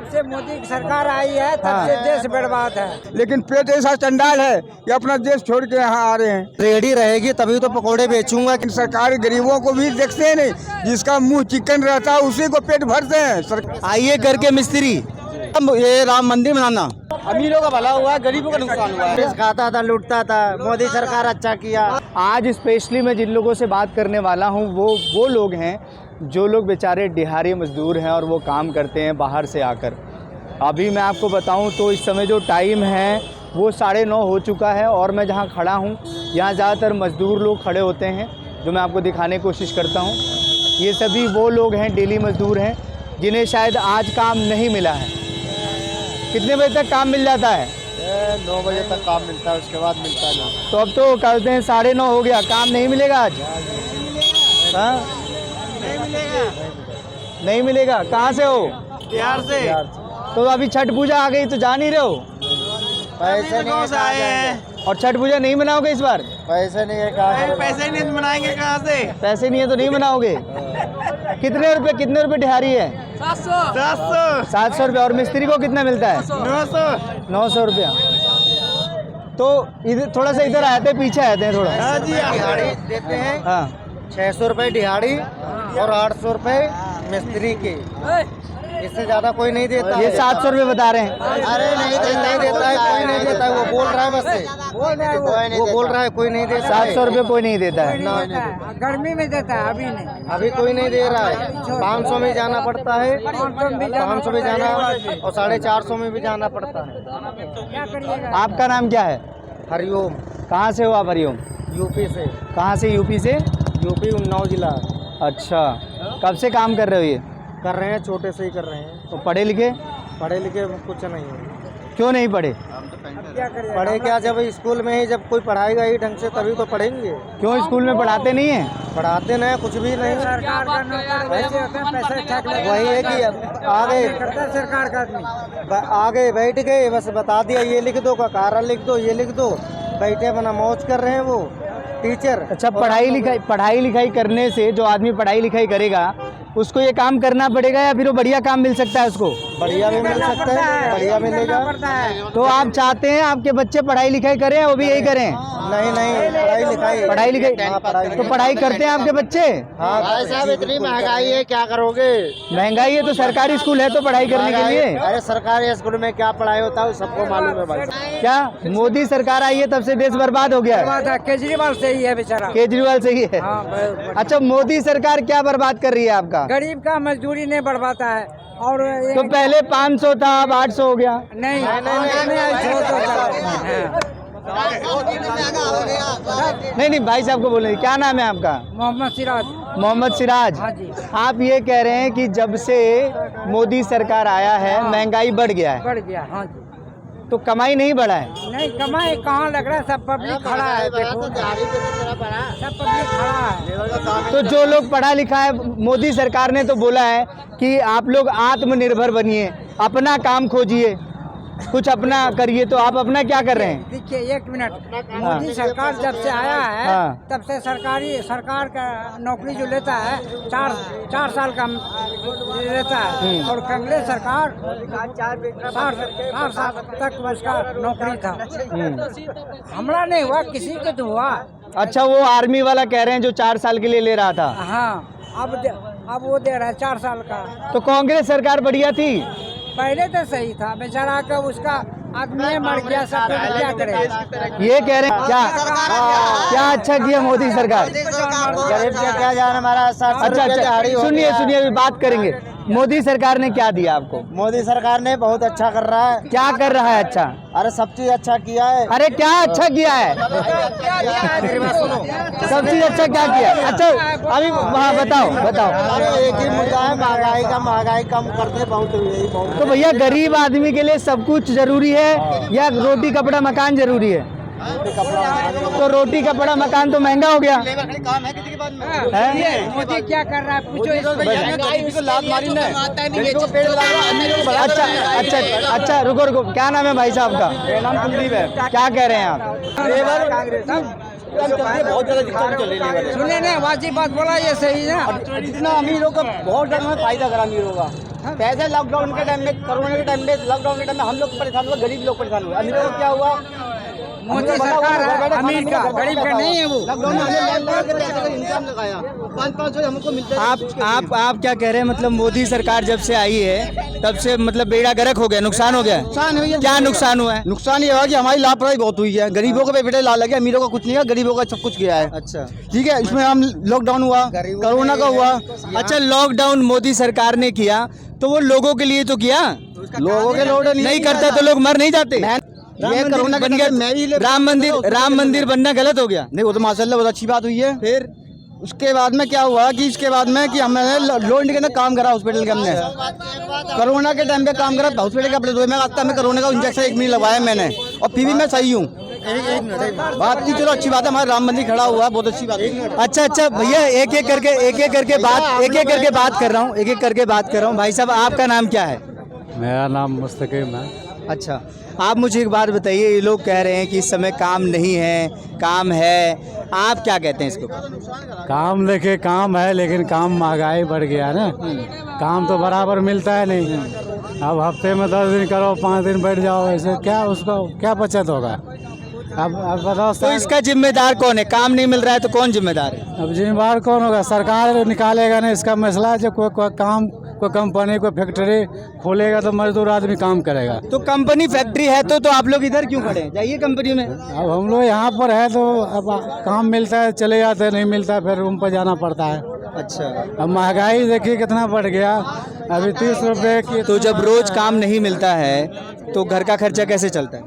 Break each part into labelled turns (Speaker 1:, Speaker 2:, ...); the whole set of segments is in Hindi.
Speaker 1: जब से मोदी की सरकार आई है तब से देश बर्बाद है।
Speaker 2: लेकिन पेट ऐसा चंडाल है कि अपना देश छोड़ के यहाँ आ रहे हैं।
Speaker 3: रेडी रहेगी तभी तो पकोड़े बेचूंगा।
Speaker 2: लेकिन सरकार गरीबों को भी देखते हैं नहीं, जिसका मुंह चिकन रहता है उसी को पेट भरते हैं।
Speaker 3: आइए करके मिस्त्री, ये राम मंदिर बनाना, अमीरों का भला हुआ, गरीबों का नुकसान हुआ है।
Speaker 4: खाता था, लूटता था, मोदी सरकार अच्छा किया।
Speaker 5: आज स्पेशली मैं जिन लोगों से बात करने वाला हूँ वो लोग हैं जो लोग बेचारे दिहाड़ी मजदूर हैं और वो काम करते हैं बाहर से आकर। अभी मैं आपको बताऊं तो इस समय जो टाइम है वो 9:30 हो चुका है और मैं जहां खड़ा हूं यहाँ ज़्यादातर मज़दूर लोग खड़े होते हैं, जो मैं आपको दिखाने की कोशिश करता हूं। ये सभी वो लोग हैं, डेली मज़दूर हैं, जिन्हें शायद आज काम नहीं मिला है। कितने बजे तक काम मिल जाता है?
Speaker 4: 9 बजे तक काम मिलता है, उसके बाद मिलता नहीं।
Speaker 5: तो अब तो कहते हैं 9:30 हो गया, काम नहीं मिलेगा आज? हाँ, नहीं मिलेगा। कहाँ से हो?
Speaker 4: बिहार से।
Speaker 5: तो अभी छठ पूजा आ गई तो जा नहीं रहे हो?
Speaker 4: पैसे नहीं से आए हैं।
Speaker 5: और छठ पूजा नहीं मनाओगे इस बार?
Speaker 4: पैसे नहीं है, कहाँ पैसे नहीं मनाएंगे, कहाँ से?
Speaker 5: पैसे नहीं है तो नहीं मनाओगे। कितने रुपए दिहाड़ी है? 700 रुपये। और मिस्त्री को कितना मिलता है? 900 रुपया। तो इधर थोड़ा सा इधर आते, पीछे आते हैं थोड़ा।
Speaker 4: हाँ जी, दिहाड़ी देते हैं।
Speaker 5: हाँ,
Speaker 4: 600 रुपये दिहाड़ी और 800 रुपये मिस्त्री के। इससे ज्यादा कोई नहीं देता।
Speaker 5: ये 700 रुपये बता रहे हैं।
Speaker 4: अरे नहीं देता है, कोई नहीं देता है। वो बोल रहा है बस से, वो बोल रहा है कोई नहीं देता।
Speaker 5: 700 रुपये कोई नहीं देता है।
Speaker 1: गर्मी में देता है, अभी नहीं।
Speaker 4: अभी कोई नहीं दे रहा है। 500 में जाना पड़ता है, 500 में जाना और 450 में भी जाना पड़ता है।
Speaker 1: क्या करिएगा?
Speaker 5: आपका नाम क्या है?
Speaker 4: हरिओम।
Speaker 5: कहाँ से हो आप हरिओम?
Speaker 4: यूपी से।
Speaker 5: कहाँ से? यूपी से।
Speaker 4: यूपी उन्नाव जिला।
Speaker 5: अच्छा, कब से काम कर रहे हो ये?
Speaker 4: कर रहे हैं, छोटे से ही कर रहे हैं।
Speaker 5: तो पढ़े लिखे?
Speaker 4: पढ़े लिखे कुछ नहीं है।
Speaker 5: क्यों नहीं पढ़े?
Speaker 1: क्या करिएगा?
Speaker 4: पढ़े क्या, जब स्कूल में ही जब कोई पढ़ाएगा ही ढंग से तभी तो पढ़ेंगे।
Speaker 5: क्यों स्कूल में पढ़ाते नहीं हैं?
Speaker 4: पढ़ाते नहीं, कुछ भी नहीं।
Speaker 1: सरकार का नौकर वैसे होते हैं, पैसे ठग लेते हैं।
Speaker 4: वही है कि आगे
Speaker 1: करता है सरकार का आदमी।
Speaker 4: आगे बैठ गए, बस बता दिया ये लिख दो का कारण लिख दो, ये लिख दो, बैठे बना मौज कर रहे हैं वो टीचर।
Speaker 5: अच्छा, पढ़ाई लिखाई करने से जो आदमी पढ़ाई लिखाई करेगा उसको ये काम करना पड़ेगा या फिर वो बढ़िया काम मिल सकता है उसको?
Speaker 4: बढ़िया भी मिल सकता है, बढ़िया मिलेगा।
Speaker 5: तो आप चाहते हैं आपके बच्चे पढ़ाई लिखाई करें, वो भी यही करें?
Speaker 4: नहीं, पढ़ाई लिखाई।
Speaker 5: हाँ, तो पढ़ाई करते हैं आपके बच्चे?
Speaker 4: हाँ भाई साहब, इतनी महंगाई है, क्या करोगे?
Speaker 5: महंगाई है तो सरकारी स्कूल है तो पढ़ाई करने के लिए।
Speaker 4: अरे सरकारी स्कूल में क्या पढ़ाई होता है सबको मालूम है भाई।
Speaker 5: क्या मोदी सरकार आई है तब से देश बर्बाद हो गया है?
Speaker 1: केजरीवाल से ही है बेचारा।
Speaker 5: केजरीवाल से ही है। अच्छा, मोदी सरकार क्या बर्बाद कर रही है आपका?
Speaker 1: गरीब का मजदूरी नहीं बढ़वाता है। और
Speaker 5: तो पहले 500 था, अब 800 हो गया।
Speaker 1: नहीं,
Speaker 5: नहीं, भाई साहब को बोले। क्या नाम है आपका?
Speaker 1: मोहम्मद सिराज।
Speaker 5: मोहम्मद सिराज।
Speaker 1: हाँ जी।
Speaker 5: आप ये कह रहे हैं कि जब से मोदी सरकार आया है महंगाई बढ़ गया है।
Speaker 1: बढ़ गया। हाँ जी।
Speaker 5: तो कमाई नहीं बढ़ा है?
Speaker 1: नहीं, कमाई कहाँ लग रहा है, सब पब्लिक खड़ा है। देखो, सब पब्लिक खड़ा है।
Speaker 5: तो जो लोग पढ़ा लिखा है, मोदी सरकार ने तो बोला है कि आप लोग आत्मनिर्भर बनिए, अपना काम खोजिए, कुछ अपना करिए। तो आप अपना क्या कर रहे हैं?
Speaker 1: देखिए, 1 मिनट। मोदी सरकार जब से आया है तब से सरकार का नौकरी जो लेता है 4 साल का लेता है। और कांग्रेस सरकार 4 साल तक उसका नौकरी था। हमला नहीं हुआ, किसी को तो हुआ।
Speaker 5: अच्छा, वो आर्मी वाला कह रहे हैं जो 4 साल के लिए ले रहा था।
Speaker 1: हाँ, अब वो दे रहा है 4 साल का।
Speaker 5: तो कांग्रेस सरकार बढ़िया थी?
Speaker 1: पहले तो सही था, बेचारा का उसका आदमी मर गया, सब क्या करे।
Speaker 5: ये कह रहे हैं क्या अच्छा किया मोदी सरकार?
Speaker 4: गरीब का क्या जान, हमारा 700 रुपये दिहाड़ी हो गया।
Speaker 5: सुनिए, अभी बात करेंगे। मोदी सरकार ने क्या दिया आपको?
Speaker 4: मोदी सरकार ने बहुत अच्छा कर रहा है।
Speaker 5: क्या कर रहा है अच्छा?
Speaker 4: अरे सब चीज अच्छा किया है।
Speaker 5: अरे क्या अच्छा किया है? सब चीज अच्छा क्या किया? अच्छा, अभी वहाँ बताओ।
Speaker 4: अरे एक ही मुद्दा है, महंगाई कम कर दे, बहुत यही बहुत।
Speaker 5: तो भैया, गरीब आदमी के लिए सब कुछ जरूरी है या रोटी कपड़ा मकान जरूरी है? तो रोटी कपड़ा मकान तो महंगा हो गया है।
Speaker 1: मोदी क्या कर रहा है पूछो इसको।
Speaker 5: अच्छा, रुको। क्या नाम है भाई साहब का?
Speaker 4: मेरा नाम कुलदीप है।
Speaker 5: क्या कह रहे हैं आप?
Speaker 4: बहुत ज्यादा दिक्कत चल रही है।
Speaker 1: सुने ना, वाजिब बात बोला, ये सही है।
Speaker 4: जितना अमीरों का बहुत ज्यादा फायदा करा अमीरों का।
Speaker 3: पैसे लॉकडाउन के टाइम में, कोरोना के टाइम में, लॉकडाउन के टाइम में हम लोग परेशान हुए, गरीब लोग परेशान हुए। अमीरों को क्या हुआ?
Speaker 1: मोदी सरकार है अमीर का, गरीब का नहीं है वो।
Speaker 3: लॉकडाउन में हमने पैसे का इंतजाम लगाया, 500 हमको मिलता है।
Speaker 5: आप क्या कह रहे हैं? मतलब मोदी सरकार जब से आई है तब से मतलब बेड़ा गर्क हो गया, नुकसान हो गया।
Speaker 3: नुकसान हुई है।
Speaker 5: क्या नुकसान हुआ है?
Speaker 3: नुकसान ये हुआ कि हमारी लापरवाही बहुत हुई है। गरीबों को बेटे ला लगे, अमीरों का कुछ नहीं है, गरीबों का सब कुछ गया है।
Speaker 5: अच्छा
Speaker 3: ठीक है, इसमें हम लॉकडाउन हुआ, कोरोना का हुआ।
Speaker 5: अच्छा, लॉकडाउन मोदी सरकार ने किया तो वो लोगों के लिए तो किया,
Speaker 3: लोगों के लोड
Speaker 5: नहीं करता तो लोग मर नहीं जाते।
Speaker 3: ये कोरोना
Speaker 5: बन गया, राम मंदिर बनना गलत हो गया।
Speaker 3: नहीं, वो तो माशाल्लाह बहुत अच्छी बात हुई है।
Speaker 5: फिर
Speaker 3: उसके बाद में क्या हुआ कि इसके बाद में कि हमने लोड के अंदर काम करा हॉस्पिटल के, हमने कोरोना के टाइम पे काम करा हॉस्पिटल के अपने में। आज तक हमें कोरोना का इंजेक्शन 1 महीने लगवाया मैंने, और फिर भी मैं सही हूँ। बात की चलो अच्छी बात है, हमारा राम मंदिर खड़ा हुआ, बहुत अच्छी बात है।
Speaker 5: अच्छा भैया, एक एक करके बात कर रहा हूँ। भाई साहब, आपका नाम क्या है?
Speaker 6: मेरा नाम मुस्तकीम है।
Speaker 5: अच्छा, आप मुझे एक बात बताइए, ये लोग कह रहे हैं कि इस समय काम नहीं है, काम है, आप क्या कहते हैं इसको?
Speaker 6: काम देखिए, काम है लेकिन काम महंगाई बढ़ गया ना। काम तो बराबर मिलता है नहीं। अब हफ्ते में 10 दिन करो, 5 दिन बैठ जाओ, ऐसे क्या उसका क्या बचत होगा? अब बताओ,
Speaker 5: तो इसका जिम्मेदार कौन है? काम नहीं मिल रहा है तो कौन जिम्मेदार है?
Speaker 6: अब जिम्मेदार कौन होगा? सरकार निकालेगा ना इसका मसला। जो कोई काम, कोई कंपनी, कोई फैक्ट्री खोलेगा तो मजदूर आदमी काम करेगा।
Speaker 5: तो कंपनी फैक्ट्री है तो आप लोग इधर क्यों खड़े हैं? जाइए कंपनी में।
Speaker 6: अब हम लोग यहाँ पर है तो अब काम मिलता है चले जाते हैं, नहीं मिलता है फिर रूम पर जाना पड़ता है।
Speaker 5: अच्छा,
Speaker 6: अब महंगाई देखिए कितना बढ़ गया। अभी 30 रुपए की,
Speaker 5: तो जब रोज काम नहीं मिलता है तो घर का खर्चा कैसे चलता है?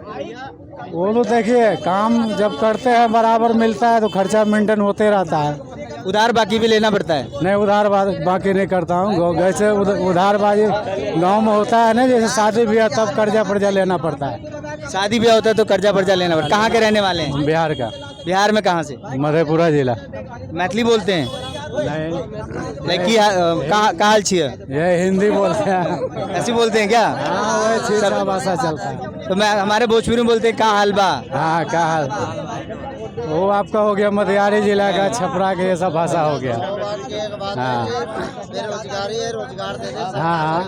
Speaker 6: वो लोग देखिए, काम जब करते हैं बराबर मिलता है तो खर्चा मेंटेन होते रहता है।
Speaker 5: उधार बाकी भी लेना पड़ता है?
Speaker 6: नहीं, उधार बाकी नहीं करता हूँ। जैसे उधारबाजी गांव में होता है ना, जैसे शादी ब्याह, तब कर्जा लेना पड़ता है।
Speaker 5: शादी ब्याह होता है तो कर्जा पर्जा लेना पड़ता है। कहाँ के रहने वाले हैं?
Speaker 6: बिहार का।
Speaker 5: बिहार में कहाँ से?
Speaker 6: मधेपुरा जिला।
Speaker 5: मैथिली बोलते हैं?
Speaker 6: नहीं,
Speaker 5: कहाँ हाल छिए?
Speaker 6: ये हिंदी बोलते हैं।
Speaker 5: ऐसी बोलते हैं क्या?
Speaker 6: हाँ, वही छीछा भाषा चलता है।
Speaker 5: तो मैं हमारे भोजपुरी में बोलते हैं कहाँ हाल बा।
Speaker 6: हाँ, का हाल? वो आपका हो गया मधियारी जिला का, छपरा के, ये सब भाषा हो गया। हाँ हाँ।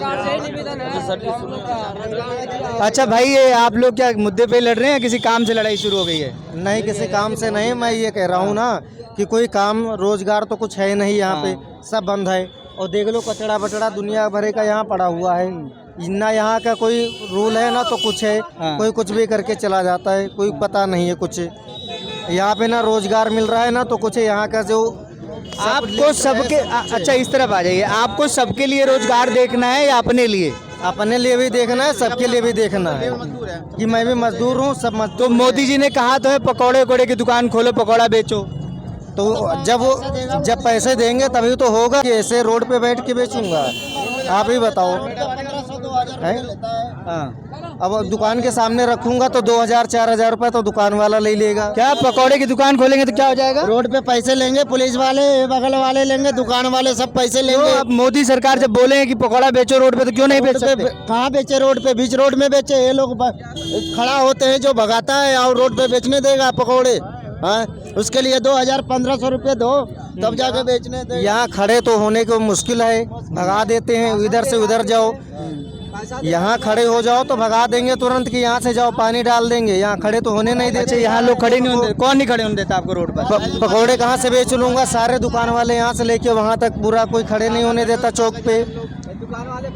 Speaker 5: अच्छा भाई, ये आप लोग क्या मुद्दे पे लड़ रहे हैं? किसी काम से लड़ाई शुरू हो गई है?
Speaker 4: नहीं, किसी काम से नहीं। मैं ये कह रहा हूँ ना कि कोई काम रोजगार तो कुछ है नहीं यहाँ पे, सब बंद है। और देख लो, कचड़ा बचड़ा दुनिया भरे का यहाँ पड़ा हुआ है ना। यहाँ का कोई रूल है ना तो कुछ है। कोई कुछ भी करके चला जाता है, कोई पता नहीं है कुछ। यहाँ पे ना रोजगार मिल रहा है ना तो कुछ है। यहाँ का जो
Speaker 5: आपको सबके अच्छा, इस तरफ आ जाइए। आपको सबके लिए रोजगार देखना है या अपने लिए?
Speaker 4: अपने लिए भी देखना है, सबके लिए भी देखना है कि मैं भी मजदूर हूँ, सब मजदूर।
Speaker 5: तो मोदी जी ने कहा तो है पकौड़े उकौड़े की दुकान खोलो, पकौड़ा बेचो।
Speaker 4: तो जब पैसे देंगे तभी तो होगा। कि ऐसे रोड पे बैठ के बेचूंगा? आप ही बताओ। अब दुकान के सामने रखूंगा तो 2000-4000 रुपए तो दुकान वाला ले लेगा।
Speaker 5: क्या पकौड़े की दुकान खोलेंगे तो क्या हो जाएगा?
Speaker 4: रोड पे पैसे लेंगे, पुलिस वाले, बगल वाले लेंगे, दुकान वाले सब पैसे
Speaker 5: तो
Speaker 4: लेंगे।
Speaker 5: अब मोदी सरकार जब बोले हैं कि पकौड़ा बेचो रोड पे, तो क्यों नहीं बेच सकते?
Speaker 4: कहाँ बेचे? रोड पे, बीच रोड में बेचे। ये लोग खड़ा होते हैं, जो भगाता है और रोड पे बेचने देगा पकौड़े। हाँ, उसके लिए 2000-1500 रुपये दो तब जाके बेचने दे। यहाँ खड़े तो होने को मुश्किल है, भगा देते हैं। इधर से उधर जाओ, यहाँ खड़े हो जाओ तो भगा देंगे तुरंत कि यहाँ से जाओ, पानी डाल देंगे। यहाँ खड़े तो होने नहीं देते।
Speaker 5: यहाँ लोग खड़े नहीं होते? कौन नहीं खड़े होने देता आपको रोड पर?
Speaker 4: पकौड़े कहाँ से बेच लूँगा? सारे दुकान वाले यहाँ से लेके वहाँ तक पूरा कोई खड़े नहीं होने देता। चौक पे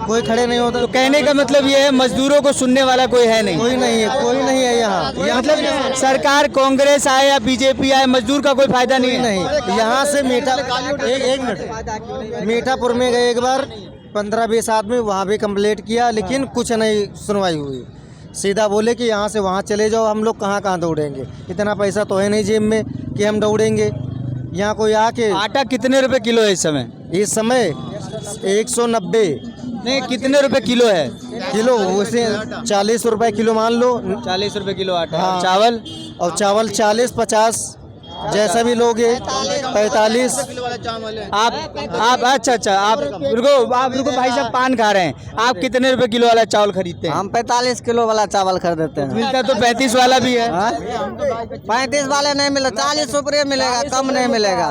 Speaker 4: कोई खड़े नहीं होता।
Speaker 5: तो कहने का मतलब ये है, मजदूरों को सुनने वाला कोई है नहीं?
Speaker 4: कोई नहीं है, कोई नहीं है यहाँ।
Speaker 5: मतलब सरकार कांग्रेस आए या बीजेपी आए, मजदूर का कोई फायदा नहीं है?
Speaker 4: नहीं। यहाँ से एक मिनट, मीठापुर में गए एक बार, 15-20 आदमी, वहाँ भी कंप्लेंट किया लेकिन कुछ नहीं सुनवाई हुई। सीधा बोले कि यहाँ से वहाँ चले जाओ। हम लोग कहाँ दौड़ेंगे? इतना पैसा तो है नहीं जेब में कि हम दौड़ेंगे। यहाँ कोई आके।
Speaker 5: आटा कितने रुपए किलो है इस समय?
Speaker 4: इस समय 190।
Speaker 5: नहीं, कितने रुपए किलो है?
Speaker 4: किलो वैसे 40 रुपए किलो मान लो।
Speaker 5: 40 रुपए किलो आटा।
Speaker 4: हाँ।
Speaker 5: चावल?
Speaker 4: और चावल 40-50 जैसा भी लोगे। 45।
Speaker 5: आप अच्छा आप रुको भाई साहब, पान खा रहे हैं। आप कितने रुपए किलो वाला चावल खरीदते हैं?
Speaker 4: हम 45 किलो वाला चावल खरीदते हैं।
Speaker 5: मिलता तो 35 वाला भी है।
Speaker 4: 35 वाले नहीं मिलेगा, 40 रुपये मिलेगा, कम नहीं मिलेगा।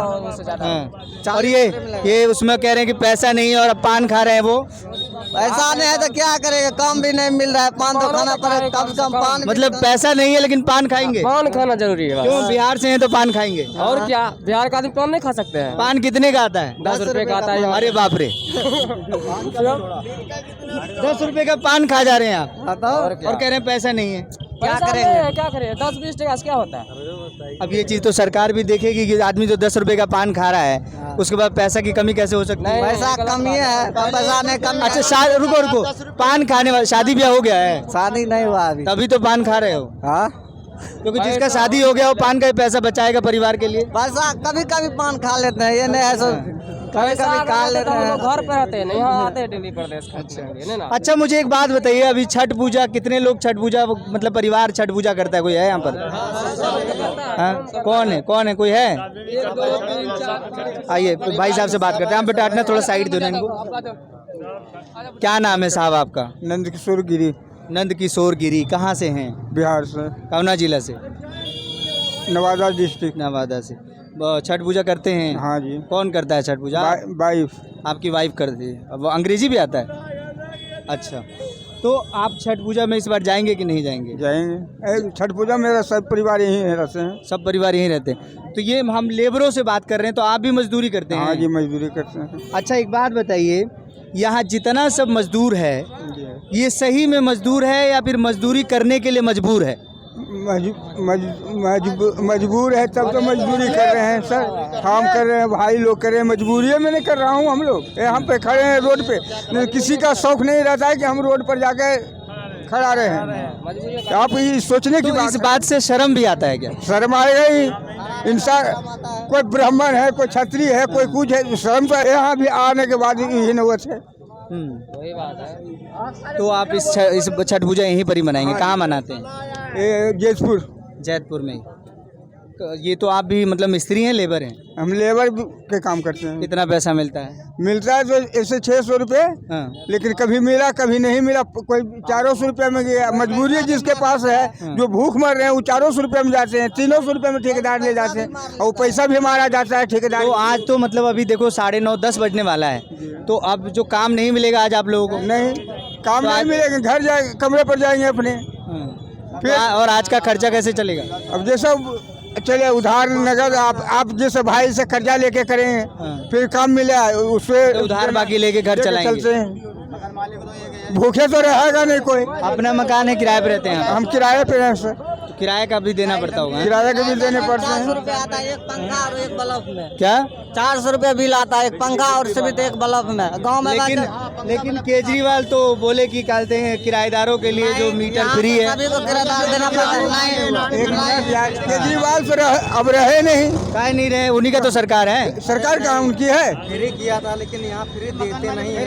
Speaker 5: हाँ। और ये उसमें कह रहे हैं कि पैसा नहीं है और अब पान खा रहे हैं वो।
Speaker 4: ऐसा नहीं है तो क्या करेगा, काम भी नहीं मिल रहा है, पान तो खाना पड़ेगा, कम से कम पान।
Speaker 5: मतलब पैसा नहीं है लेकिन पान खाएंगे।
Speaker 7: पान खाना जरूरी है।
Speaker 5: क्यों, बिहार से हैं तो पान खाएंगे।
Speaker 7: और क्या, बिहार का आदमी पान नहीं खा सकते हैं।
Speaker 5: पान कितने का आता है?
Speaker 7: 10 रुपए का आता है।
Speaker 5: अरे बाप रे 10 रुपए का पान खा जा रहे हैं आप और कह रहे हैं पैसा नहीं है।
Speaker 7: क्या करेंगे, क्या करें, 10-20 टका से क्या होता है।
Speaker 5: अब ये चीज तो सरकार भी देखेगी कि आदमी जो 10 रुपए का पान खा रहा है उसके बाद पैसा की कमी कैसे हो सकती है।
Speaker 4: पैसा कमी है, पैसा नहीं कमी।
Speaker 5: अच्छा रुको पान खाने वाला, शादी ब्याह हो गया है?
Speaker 4: शादी नहीं हुआ अभी।
Speaker 5: तभी तो पान खा रहे हो।
Speaker 4: हाँ,
Speaker 5: क्योंकि जिसका शादी हो गया वो पान का ही पैसा बचाएगा परिवार के लिए।
Speaker 4: पैसा कभी कभी पान खा लेते हैं, ये नहीं है सब कभी कभी खा लेते हैं।
Speaker 7: घर पे रहते हैं, यहाँ आते हैं दिल्ली प्रदेश।
Speaker 5: अच्छा मुझे एक बात बताइए, अभी छठ पूजा कितने लोग छठ पूजा मतलब परिवार छठ पूजा करता है? कोई है यहाँ पर? हाँ? कौन है कोई है? आइए भाई साहब से बात करते हैं। आप बेटा हटना, थोड़ा साइड दो ना इनको। क्या नाम है साहब आपका?
Speaker 2: नंद किशोर गिरी,
Speaker 5: नंद किशोर गिरी। कहाँ से हैं?
Speaker 2: बिहार से,
Speaker 5: कौना जिला से?
Speaker 2: नवादा डिस्ट्रिक्ट।
Speaker 5: नवादा से। छठ पूजा करते हैं?
Speaker 2: हाँ जी।
Speaker 5: कौन करता है छठ पूजा?
Speaker 2: वाइफ।
Speaker 5: आपकी वाइफ करती है। अब अंग्रेजी भी आता है? अच्छा, तो आप छठ पूजा में इस बार जाएंगे कि नहीं जाएंगे?
Speaker 2: जाएंगे। छठ पूजा मेरा सब परिवार यहीं रहते हैं।
Speaker 5: सब परिवार यहीं रहते हैं। तो ये हम लेबरों से बात कर रहे हैं, तो आप भी मजदूरी करते हैं?
Speaker 2: हाँ जी, मजदूरी करते हैं।
Speaker 5: अच्छा एक बात बताइए, यहाँ जितना सब मजदूर है ये सही में मजदूर है या फिर मजदूरी करने के लिए मजबूर है?
Speaker 2: मजबूर है तब तो मजदूरी कर रहे हैं सर, काम कर रहे हैं, भाई लोग कर रहे हैं, मजबूरी में नहीं कर रहा हूँ। हम लोग यहाँ पे खड़े हैं रोड पे, किसी का शौक नहीं रहता है कि हम रोड पर जाके खड़ा रहे हैं। आप ये सोचने की
Speaker 5: तो इस बात से शर्म भी आता है क्या?
Speaker 2: शर्म आएगा ही। इंसान कोई ब्राह्मण है, कोई क्षत्रिय है, कोई कुछ है, शर्म तो यहाँ भी आने के बाद यही नौबत है।
Speaker 7: वही बात है।
Speaker 5: तो आप इस छठ पूजा यहीं पर ही मनाएंगे? कहाँ मनाते हैं?
Speaker 2: जयपुर।
Speaker 5: जैतपुर में। तो ये तो आप भी मतलब मिस्त्री हैं, लेबर हैं?
Speaker 2: हम लेबर के काम करते हैं।
Speaker 5: कितना पैसा मिलता है?
Speaker 2: मिलता है तो ऐसे 600 रुपये,
Speaker 5: हाँ।
Speaker 2: लेकिन कभी मिला कभी नहीं मिला, कोई 400 रुपये में गया। मजबूरी है जिसके पास है, जो भूख मर रहे हैं वो 400 रुपये में जाते हैं, 300 रुपये में ठेकेदार ले जाते हैं और पैसा भी मारा जाता है ठेकेदार।
Speaker 5: तो आज तो मतलब अभी देखो 9:30-10 बजने वाला है, तो अब जो काम नहीं मिलेगा आज आप लोगों को?
Speaker 2: नहीं, काम नहीं मिलेगा, घर जाए कमरे पर जाएंगे अपने।
Speaker 5: फिर और आज का खर्चा कैसे चलेगा?
Speaker 2: अब जैसा चले उधार नगद, आप जैसे भाई से कर्जा लेके करेंगे, फिर काम मिले उससे
Speaker 5: तो उधार बाकी लेके घर चलाएंगे।
Speaker 2: चलते हैं, भूखे तो रहेगा नहीं कोई।
Speaker 5: अपना मकान है, किराए पे रहते हैं?
Speaker 2: हम किराए पे हैं सर।
Speaker 5: तो किराए का भी देना पड़ता होगा?
Speaker 2: किराए का भी देने पड़ते हैं।
Speaker 4: 400 रुपये आता है एक पंखा और एक बल्ब में।
Speaker 5: क्या?
Speaker 4: 400 रुपये बिल आता है एक पंखा और सिर्फ एक बल्ब में। गाँव में
Speaker 5: लेकिन केजरीवाल तो बोले कि कहते हैं किराएदारों के लिए जो मीटर फ्री है।
Speaker 4: सभी को किराएदार देना पड़ता है।
Speaker 2: केजरीवाल तो अब रहे नहीं।
Speaker 5: काहे नहीं रहे? उन्हीं का तो सरकार है।
Speaker 2: सरकार का उनकी है।
Speaker 4: फ्री किया था लेकिन यहाँ फ्री देते नहीं।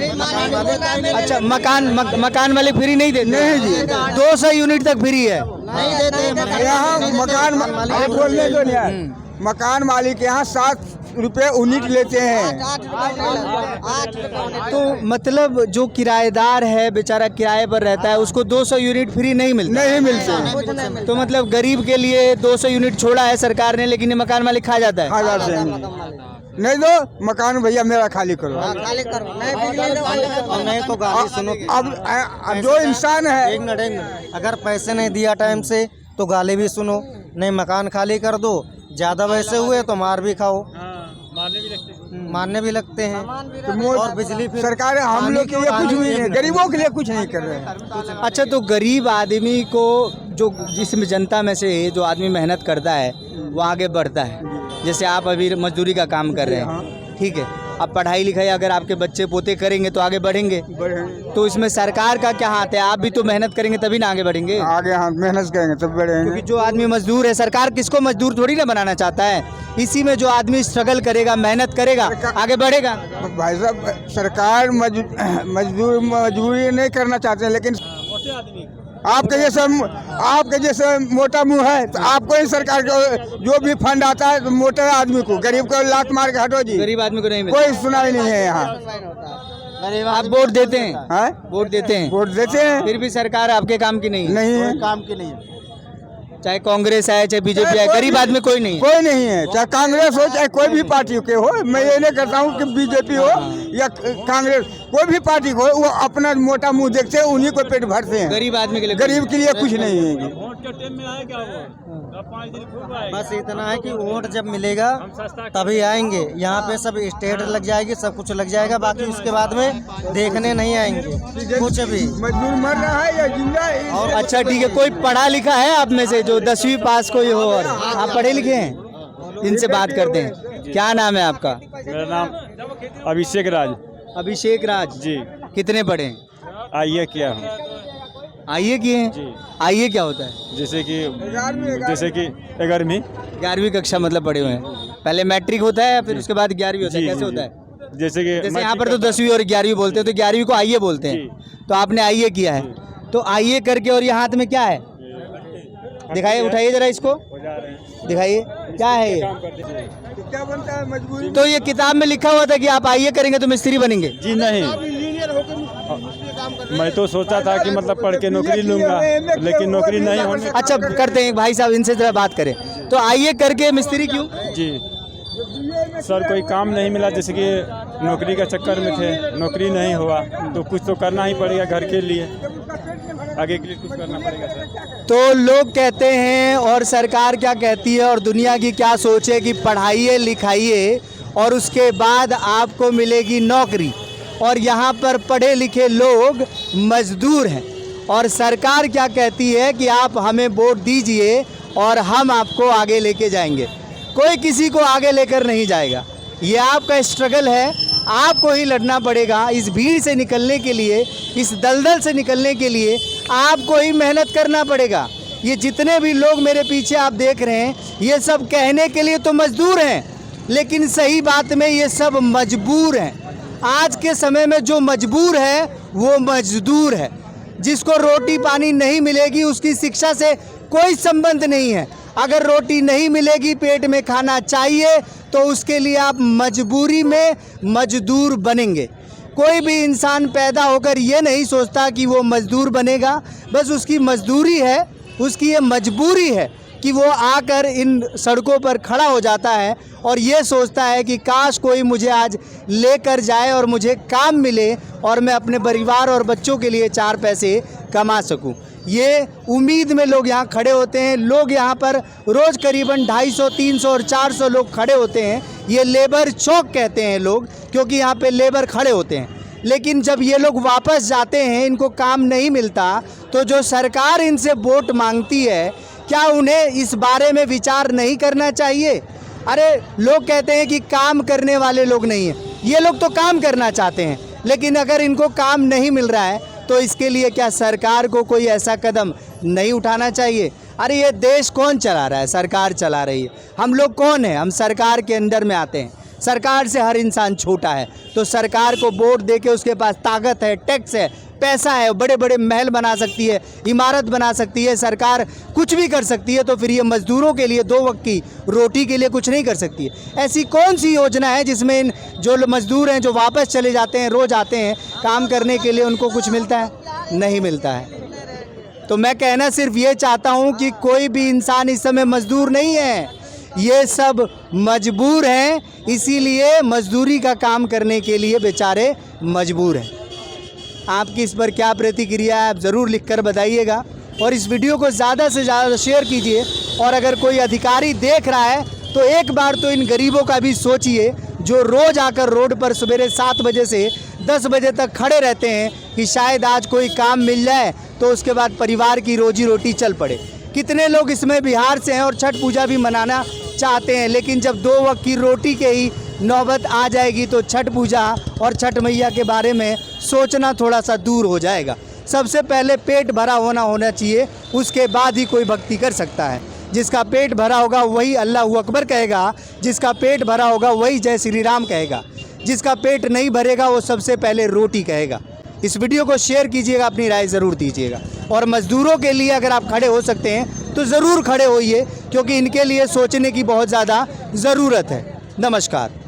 Speaker 5: अच्छा मकान वाले फ्री नहीं देते?
Speaker 2: नहीं जी,
Speaker 5: 200 यूनिट तक फ्री है।
Speaker 4: नहीं देते
Speaker 2: यहाँ मकान बोलने दो नहीं, मकान मालिक यहाँ 7 रुपये यूनिट लेते हैं।
Speaker 4: 8 रुपये।
Speaker 5: तो मतलब जो किराएदार है बेचारा किराए पर रहता है, उसको 200 यूनिट फ्री नहीं मिलता?
Speaker 2: नहीं मिलते।
Speaker 5: तो मतलब गरीब के लिए 200 यूनिट छोड़ा है सरकार ने, लेकिन ये मकान मालिक खा जाता है।
Speaker 2: खा जाते हैं। नहीं दो मकान भैया मेरा खाली करो।
Speaker 4: खाली करो, नहीं तो गाली सुनो।
Speaker 2: अब जो इंसान है,
Speaker 4: एक मिनट, अगर पैसे नहीं दिया टाइम से तो गाली भी सुनो, नहीं मकान खाली कर दो, ज्यादा वैसे हुए तो मार भी खाओ। मारने भी लगते हैं। और बिजली फिर
Speaker 2: सरकार हम लोग के लिए कुछ भी नहीं, गरीबों के लिए कुछ नहीं कर रहे हैं।
Speaker 5: अच्छा, तो गरीब आदमी को जो जिसमें जनता में से जो आदमी मेहनत करता है वो आगे बढ़ता है। जैसे आप अभी मजदूरी का काम कर रहे हैं, ठीक है, अब पढ़ाई लिखाई अगर आपके बच्चे पोते करेंगे तो आगे बढ़ेंगे। तो इसमें सरकार का क्या हाथ है? आप भी तो मेहनत करेंगे तभी ना आगे बढ़ेंगे।
Speaker 2: आगे हाँ मेहनत करेंगे तब बढ़ेंगे।
Speaker 5: क्योंकि जो आदमी मजदूर है, सरकार किसको मजदूर थोड़ी ना बनाना चाहता है। इसी में जो आदमी स्ट्रगल करेगा, मेहनत करेगा, आगे बढ़ेगा।
Speaker 2: भाई साहब सरकार मजबूरी नहीं करना चाहते हैं, लेकिन आपके जैसे मोटा मुंह है तो आपको ही सरकार को जो भी फंड आता है तो मोटे आदमी को, गरीब को लात मार के हटो जी।
Speaker 5: गरीब आदमी को नहीं मिलता।
Speaker 2: कोई सुनाई नहीं है यहाँ।
Speaker 5: आप वोट देते हैं?
Speaker 2: हाँ?
Speaker 5: वोट देते हैं?
Speaker 2: वोट देते हैं,
Speaker 5: फिर भी सरकार आपके काम की नहीं है।
Speaker 2: नहीं है।
Speaker 4: काम की नहीं है।
Speaker 3: चाहे कांग्रेस आए चाहे बीजेपी आए, गरीब आदमी कोई नहीं है।
Speaker 2: कोई नहीं है, चाहे कांग्रेस हो चाहे कोई भी पार्टी के हो। मैं ये नहीं कहता हूँ कि बीजेपी हो या कांग्रेस, कोई भी पार्टी हो, वो अपना मोटा मुंह देखते हैं, उन्हीं को पेट भरते हैं।
Speaker 3: गरीब आदमी के लिए
Speaker 2: गरीब के लिए कुछ नहीं है।
Speaker 4: बस इतना है कि वोट जब मिलेगा तभी आएंगे। यहाँ पे सब स्टेट लग जाएगी, सब कुछ लग जाएगा, बाकी उसके बाद में देखने नहीं आएंगे कुछ भी।
Speaker 2: मजदूर मर रहा है या जिंदा है।
Speaker 3: और अच्छा ठीक है, कोई पढ़ा लिखा है आप में से जो 10वीं पास कोई हो? और आप पढ़े लिखे हैं? इनसे बात करते हैं। क्या नाम है आपका?
Speaker 8: मेरा नाम अभिषेक राज।
Speaker 3: अभिषेक राज
Speaker 8: जी।
Speaker 3: कितने पढ़े हैं?
Speaker 8: आइए किया हूँ।
Speaker 3: आईए किए हैं?
Speaker 8: जी।
Speaker 3: आईए क्या होता है?
Speaker 8: जैसे कि 11वीं।
Speaker 3: 11वीं कक्षा मतलब पढ़े हुए हैं। पहले मैट्रिक होता है फिर उसके बाद 11वीं होता है,
Speaker 8: जी,
Speaker 3: कैसे
Speaker 8: जी,
Speaker 3: होता
Speaker 8: जी।
Speaker 3: है?
Speaker 8: जैसे कि
Speaker 3: जैसे यहाँ पर तो 10वीं और 11वीं बोलते हैं, तो 11वीं को आईए बोलते हैं। तो आपने आईए किया है, तो आईए करके, और ये हाथ में क्या है दिखाइए, उठाइए जरा इसको, दिखाइए क्या है ये?
Speaker 2: क्या बनता है मजबूरी।
Speaker 3: तो ये किताब में लिखा हुआ था कि आप आईए करेंगे तो मिस्त्री बनेंगे।
Speaker 8: जी नहीं, मैं तो सोचा था कि मतलब पढ़ के नौकरी लूंगा, लेकिन नौकरी नहीं होने।
Speaker 3: अच्छा करते हैं भाई साहब, इनसे जरा बात करें। तो आईए करके मिस्त्री क्यों?
Speaker 8: जी सर, कोई काम नहीं मिला, जैसे कि नौकरी का चक्कर में थे, नौकरी नहीं हुआ तो कुछ तो करना ही पड़ेगा घर के लिए, आगे के लिए कुछ करना पड़ेगा सर।
Speaker 3: तो लोग कहते हैं और सरकार क्या कहती है और दुनिया की क्या सोच है कि पढ़ाइए लिखाइए और उसके बाद आपको मिलेगी नौकरी, और यहाँ पर पढ़े लिखे लोग मजदूर हैं। और सरकार क्या कहती है कि आप हमें वोट दीजिए और हम आपको आगे लेके जाएंगे। कोई किसी को आगे लेकर नहीं जाएगा, ये आपका स्ट्रगल है, आपको ही लड़ना पड़ेगा। इस भीड़ से निकलने के लिए, इस दलदल से निकलने के लिए आपको ही मेहनत करना पड़ेगा। ये जितने भी लोग मेरे पीछे आप देख रहे हैं, ये सब कहने के लिए तो मजदूर हैं, लेकिन सही बात में ये सब मजबूर हैं। आज के समय में जो मजबूर है वो मजदूर है। जिसको रोटी पानी नहीं मिलेगी उसकी शिक्षा से कोई संबंध नहीं है। अगर रोटी नहीं मिलेगी, पेट में खाना चाहिए, तो उसके लिए आप मजबूरी में मजदूर बनेंगे। कोई भी इंसान पैदा होकर ये नहीं सोचता कि वो मजदूर बनेगा, बस उसकी मजदूरी है, उसकी ये मजबूरी है कि वो आकर इन सड़कों पर खड़ा हो जाता है और ये सोचता है कि काश कोई मुझे आज लेकर जाए और मुझे काम मिले और मैं अपने परिवार और बच्चों के लिए 4 पैसे कमा सकूं। ये उम्मीद में लोग यहाँ खड़े होते हैं। लोग यहाँ पर रोज़ करीबन 250, 300 और 400 लोग खड़े होते हैं। ये लेबर चौक कहते हैं लोग, क्योंकि यहाँ पे लेबर खड़े होते हैं। लेकिन जब ये लोग वापस जाते हैं, इनको काम नहीं मिलता, तो जो सरकार इनसे वोट मांगती है, क्या उन्हें इस बारे में विचार नहीं करना चाहिए? अरे लोग कहते हैं कि काम करने वाले लोग नहीं हैं। ये लोग तो काम करना चाहते हैं, लेकिन अगर इनको काम नहीं मिल रहा है तो इसके लिए क्या सरकार को कोई ऐसा कदम नहीं उठाना चाहिए? अरे ये देश कौन चला रहा है? सरकार चला रही है। हम लोग कौन है? हम सरकार के अंदर में आते हैं। सरकार से हर इंसान छोटा है, तो सरकार को वोट देके उसके पास ताकत है, टैक्स है, पैसा है, बड़े बड़े महल बना सकती है, इमारत बना सकती है, सरकार कुछ भी कर सकती है। तो फिर ये मज़दूरों के लिए 2 वक्त की रोटी के लिए कुछ नहीं कर सकती है? ऐसी कौन सी योजना है जिसमें इन जो मज़दूर हैं, जो वापस चले जाते हैं, रोज़ आते हैं काम करने के लिए, उनको कुछ मिलता है? नहीं मिलता है। तो मैं कहना सिर्फ ये चाहता हूँ कि कोई भी इंसान इस समय मज़दूर नहीं है, ये सब मजबूर हैं, इसीलिए मजदूरी का काम करने के लिए बेचारे मजबूर हैं। आपकी इस पर क्या प्रतिक्रिया है, आप ज़रूर लिखकर बताइएगा, और इस वीडियो को ज़्यादा से ज़्यादा शेयर कीजिए। और अगर कोई अधिकारी देख रहा है तो एक बार तो इन गरीबों का भी सोचिए, जो रोज़ आकर रोड पर सवेरे 7 बजे से 10 बजे तक खड़े रहते हैं कि शायद आज कोई काम मिल जाए तो उसके बाद परिवार की रोजी रोटी चल पड़े। कितने लोग इसमें बिहार से हैं और छठ पूजा भी मनाना चाहते हैं, लेकिन जब 2 वक्त की रोटी के ही नौबत आ जाएगी तो छठ पूजा और छठ मैया के बारे में सोचना थोड़ा सा दूर हो जाएगा। सबसे पहले पेट भरा होना चाहिए, उसके बाद ही कोई भक्ति कर सकता है। जिसका पेट भरा होगा वही अल्लाह अकबर कहेगा, जिसका पेट भरा होगा वही जय श्री राम कहेगा, जिसका पेट नहीं भरेगा वो सबसे पहले रोटी कहेगा। इस वीडियो को शेयर कीजिएगा, अपनी राय ज़रूर दीजिएगा, और मज़दूरों के लिए अगर आप खड़े हो सकते हैं तो ज़रूर खड़े होइए, क्योंकि इनके लिए सोचने की बहुत ज़्यादा ज़रूरत है। नमस्कार।